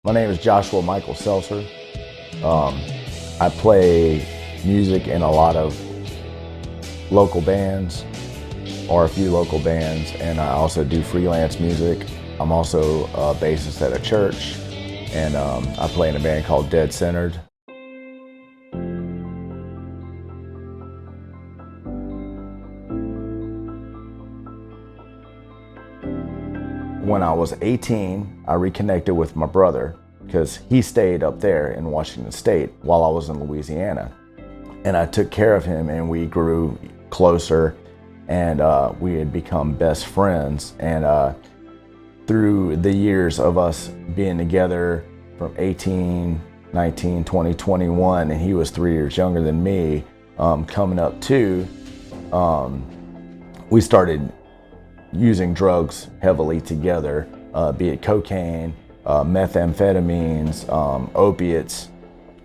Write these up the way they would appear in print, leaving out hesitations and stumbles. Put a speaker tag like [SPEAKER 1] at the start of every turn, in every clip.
[SPEAKER 1] My name is Joshua Michael Selser. I play music in a lot of local bands, or a few local bands, and I also do freelance music. I'm also a bassist at a church, and I play in a band called Dead Centered. When I was 18, I reconnected with my brother because he stayed up there in Washington State while I was in Louisiana. And I took care of him, and we grew closer, and we had become best friends. And through the years of us being together from 18, 19, 20, 21, and he was 3 years younger than me, coming up too, we started using drugs heavily together, be it cocaine, methamphetamines, opiates,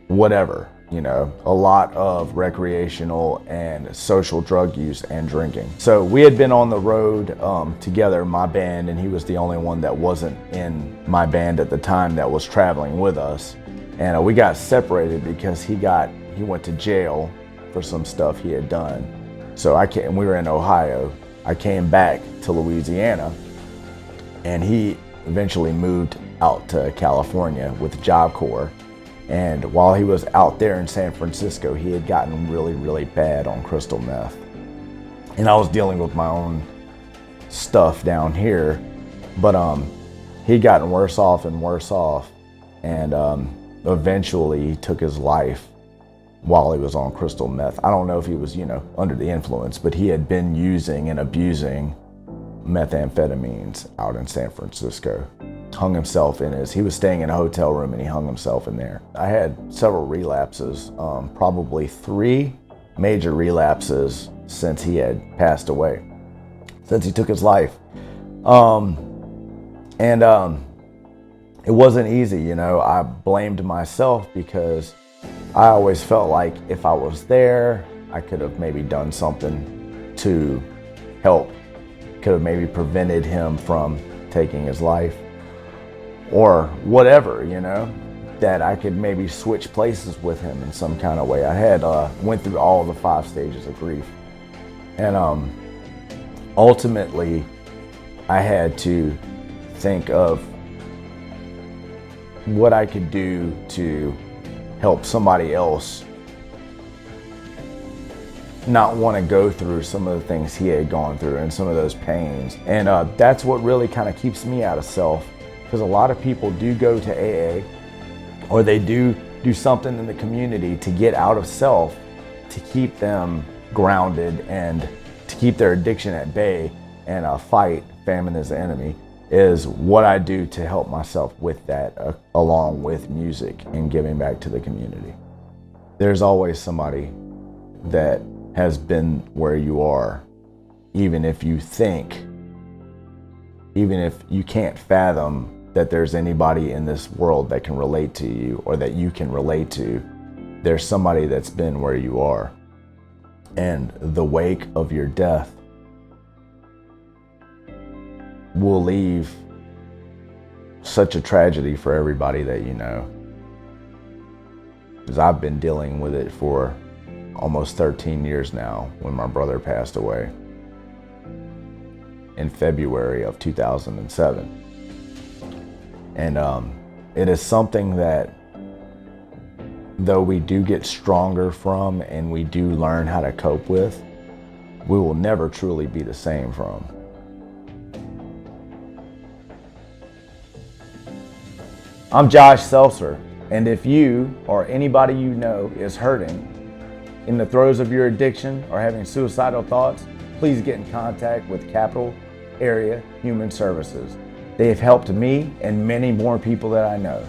[SPEAKER 1] whatever, you know, a lot of recreational and social drug use and drinking. So we had been on the road together, my band, and he was the only one that wasn't in my band at the time that was traveling with us. And we got separated because he went to jail for some stuff he had done. So we were in Ohio. I came back to Louisiana, and he eventually moved out to California with Job Corps. And while he was out there in San Francisco, he had gotten really, really bad on crystal meth. And I was dealing with my own stuff down here, but he'd gotten worse off and worse off, and eventually he took his life while he was on crystal meth. I don't know if he was, under the influence, but he had been using and abusing methamphetamines out in San Francisco. Hung himself he was staying in a hotel room, and he hung himself in there. I had several relapses, probably 3 major relapses since he had passed away, since he took his life. It wasn't easy, I blamed myself because I always felt like if I was there, I could have maybe done something to help, could have maybe prevented him from taking his life, or whatever, that I could maybe switch places with him in some kind of way. I had went through all the 5 stages of grief, and ultimately I had to think of what I could do to help somebody else not want to go through some of the things he had gone through and some of those pains. And that's what really kind of keeps me out of self, because a lot of people do go to AA, or they do something in the community to get out of self, to keep them grounded and to keep their addiction at bay and fight famine as the enemy. Is what I do to help myself with that, along with music and giving back to the community. There's always somebody that has been where you are, even if you can't fathom that there's anybody in this world that can relate to you or that you can relate to. There's somebody that's been where you are. And the wake of your death will leave such a tragedy for everybody that you know. Because I've been dealing with it for almost 13 years now, when my brother passed away in February of 2007. And it is something that, though we do get stronger from and we do learn how to cope with, we will never truly be the same from. I'm Josh Selser, and if you or anybody you know is hurting, in the throes of your addiction, or having suicidal thoughts, please get in contact with Capital Area Human Services. They have helped me and many more people that I know.